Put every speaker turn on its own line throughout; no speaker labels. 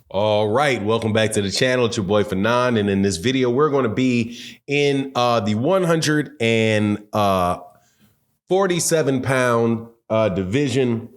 All right, welcome back to the channel. It's your boy Fanon, and in this video, we're going to be in the 147-pound division,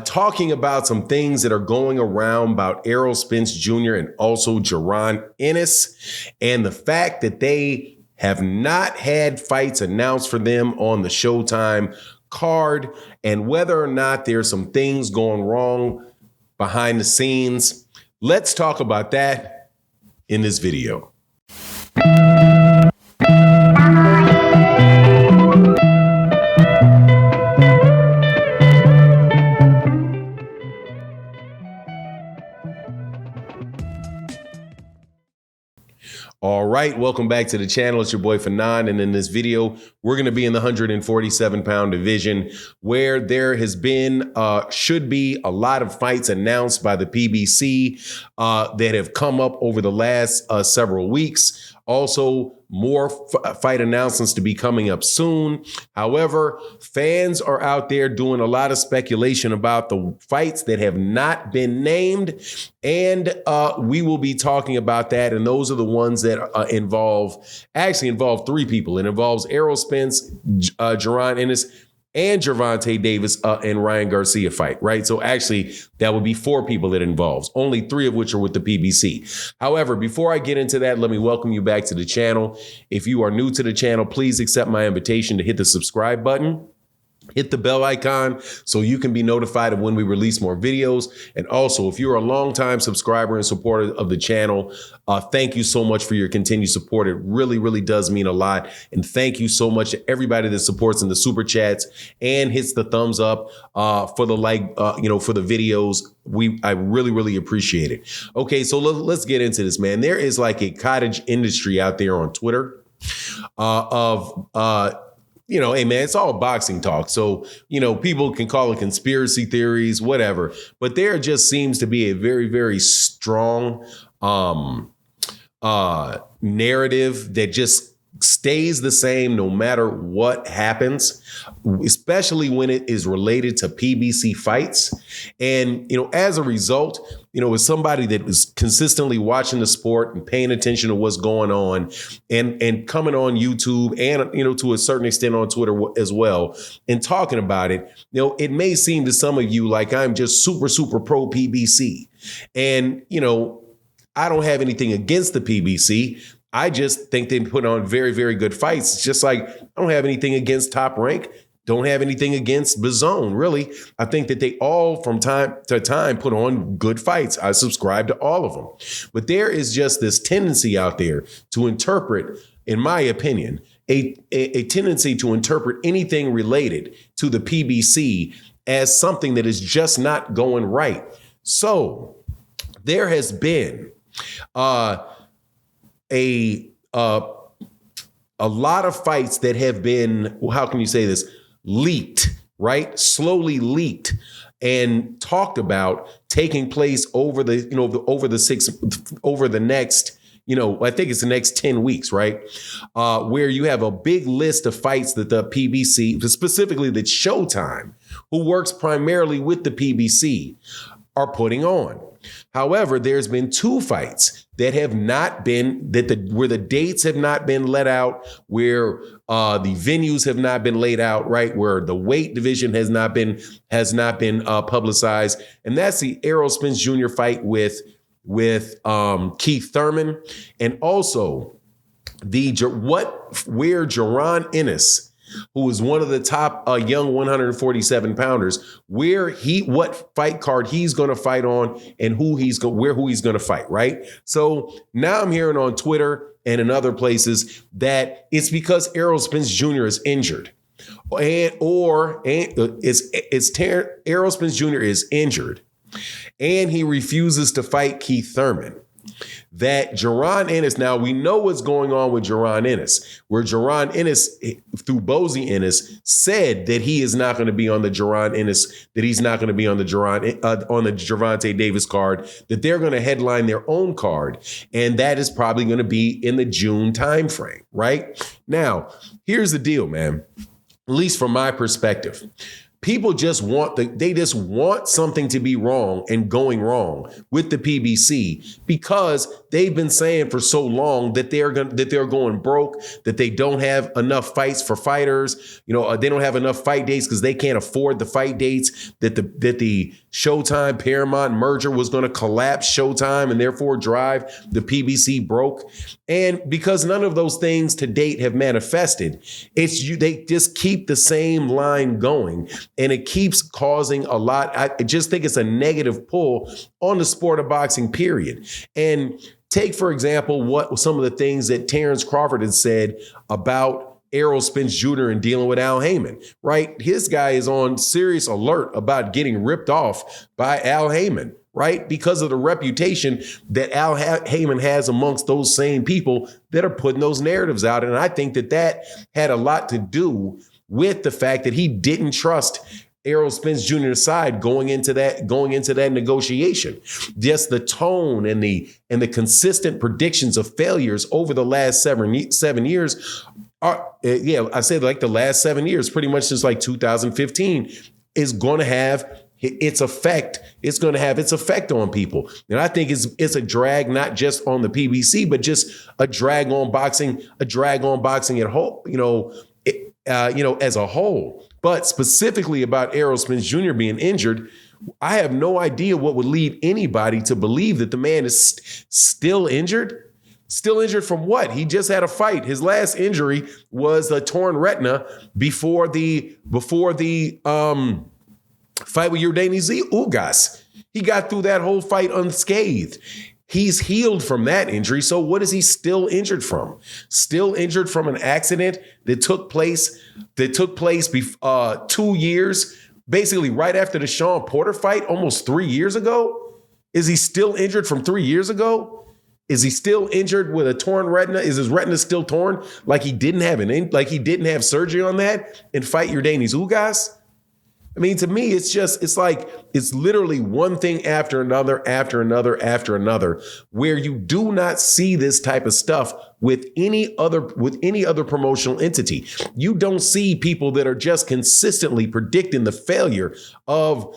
talking about some things that are going around about Errol Spence Jr. and also Jaron Ennis, and the fact that they have not had fights announced for them on the Showtime card, and whether or not there's some things going wrong behind the scenes. Let's talk about that in this video. All right, welcome back to the channel. It's your boy Fanon, and in this video, we're going to be in the 147-pound division, where there has been, should be a lot of fights announced by the PBC that have come up over the last several weeks. Also, more fight announcements to be coming up soon. However, fans are out there doing a lot of speculation about the fights that have not been named, and we will be talking about that. And those are the ones that involve three people. It involves Errol Spence, Jaron Ennis, and Gervonta Davis and Ryan Garcia fight, right? So actually, that would be four people it involves, only three of which are with the PBC. However, before I get into that, let me welcome you back to the channel. If you are new to the channel, please accept my invitation to hit the subscribe button. Hit the bell icon so you can be notified of when we release more videos. And also, if you're a longtime subscriber and supporter of the channel, thank you so much for your continued support. It really, really does mean a lot. And thank you so much to everybody that supports in the super chats and hits the thumbs up for the for the videos. I really, really appreciate it. Okay, so let's get into this, man. There is like a cottage industry out there on Twitter hey, man, it's all boxing talk. So, people can call it conspiracy theories, whatever. But there just seems to be a very, very strong narrative that just stays the same no matter what happens, especially when it is related to PBC fights. And, as a result, as somebody that was consistently watching the sport and paying attention to what's going on and coming on YouTube and, to a certain extent on Twitter as well and talking about it, it may seem to some of you like I'm just super, super pro PBC. And, I don't have anything against the PBC. I just think they put on very, very good fights. It's just like, I don't have anything against Top Rank. Don't have anything against DAZN, really. I think that they all, from time to time, put on good fights. I subscribe to all of them. But there is just this tendency out there to interpret, in my opinion, a tendency to interpret anything related to the PBC as something that is just not going right. So there has been a lot of fights that have been, how can you say this, leaked, right? Slowly leaked and talked about taking place over the next, I think it's the next 10 weeks, right? Where you have a big list of fights that the PBC, specifically that Showtime, who works primarily with the PBC, are putting on. However, there's been two fights that have not been, where the dates have not been let out, where the venues have not been laid out, right? Where the weight division has not been publicized. And that's the Errol Spence Jr. fight with Keith Thuman, and also where Jaron Ennis, who is one of the top young 147-pounders, what fight card he's going to fight on and who he's going to fight, right? So now I'm hearing on Twitter and in other places that it's because Errol Spence Jr. is injured, Errol Spence Jr. is injured, and he refuses to fight Keith Thuman. That Jaron Ennis, now we know what's going on with Jaron Ennis, where Jaron Ennis, through Bozy Ennis, said that he is not going to be on the Jaron Ennis, that he's not going to be on the Gervonta Davis card, that they're going to headline their own card, and that is probably going to be in the June timeframe, right? Now, here's the deal, man. At least from my perspective, People just they just want something to be wrong and going wrong with the PBC because they've been saying for so long that they're going broke, that they don't have enough fights for fighters. You know, they don't have enough fight dates because they can't afford the fight dates, that the Showtime Paramount merger was going to collapse Showtime and therefore drive the PBC broke. And because none of those things to date have manifested, they just keep the same line going. And it keeps causing a lot. I just think it's a negative pull on the sport of boxing, period. And take, for example, what some of the things that Terrence Crawford had said about Errol Spence Jr. and dealing with Al Heyman, right? His guy is on serious alert about getting ripped off by Al Heyman, right? Because of the reputation that Al Heyman has amongst those same people that are putting those narratives out. And I think that had a lot to do with the fact that he didn't trust Errol Spence Jr.'s side going into that negotiation. Just the tone and the consistent predictions of failures over the last 7 years are, I say like the last 7 years, pretty much since like 2015, is going to have its effect. It's going to have its effect on people. And I think it's a drag, not just on the PBC, but just a drag on boxing at whole, as a whole. But specifically about Errol Spence Jr. being injured, I have no idea what would lead anybody to believe that the man is still injured. Still injured from what? He just had a fight. His last injury was a torn retina before the fight with Yordenis Ugas. He got through that whole fight unscathed. He's healed from that injury. So what is he still injured from? Still injured from an accident that took place 2 years, basically right after the Sean Porter fight, almost 3 years ago? Is he still injured from 3 years ago? Is he still injured with a torn retina? Is his retina still torn? Like he didn't have surgery on that and fight Yordenis Ugas? I mean, to me, it's literally one thing after another, where you do not see this type of stuff with any other promotional entity. You don't see people that are just consistently predicting the failure of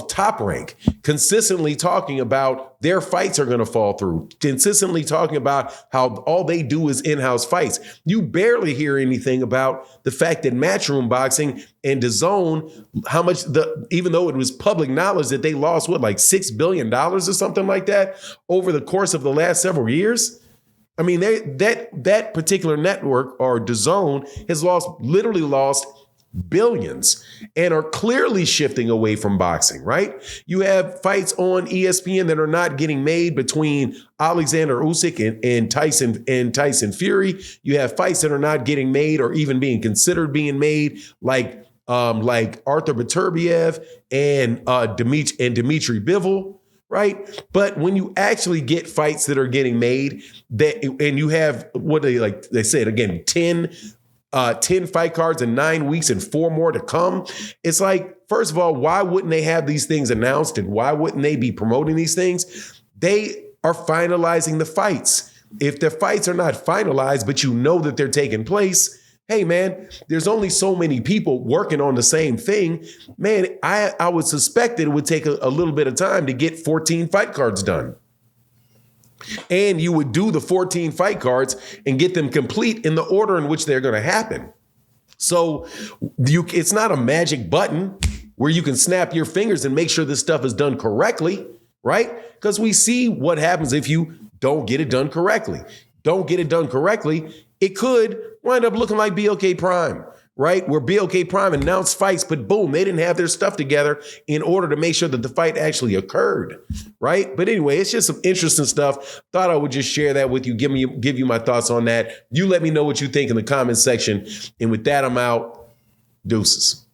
Top Rank, consistently talking about their fights are going to fall through, consistently talking about how all they do is in-house fights. You barely hear anything about the fact that Matchroom Boxing and DAZN, how much even though it was public knowledge that they lost like $6 billion or something like that over the course of the last several years. I mean, that particular network, or DAZN, has literally lost billions and are clearly shifting away from boxing, right? You have fights on ESPN that are not getting made between Alexander Usyk and Tyson Fury. You have fights that are not getting made or even being considered being made, like Arthur Beterbiev and Dmitry Bivol, right? But when you actually get fights that are getting made, and you have what they said again, 10 fight cards in 9 weeks and 4 more to come. It's like, first of all, why wouldn't they have these things announced, and why wouldn't they be promoting these things? They are finalizing the fights. If the fights are not finalized, but you know that they're taking place, hey man, there's only so many people working on the same thing. Man, I would suspect that it would take a little bit of time to get 14 fight cards done. And you would do the 14 fight cards and get them complete in the order in which they're going to happen. So it's not a magic button where you can snap your fingers and make sure this stuff is done correctly, right? Because we see what happens if you don't get it done correctly. It could wind up looking like BLK Prime, right? Where BLK Prime announced fights, but boom, they didn't have their stuff together in order to make sure that the fight actually occurred, right? But anyway, it's just some interesting stuff. Thought I would just share that with you, give you my thoughts on that. You let me know what you think in the comment section. And with that, I'm out. Deuces.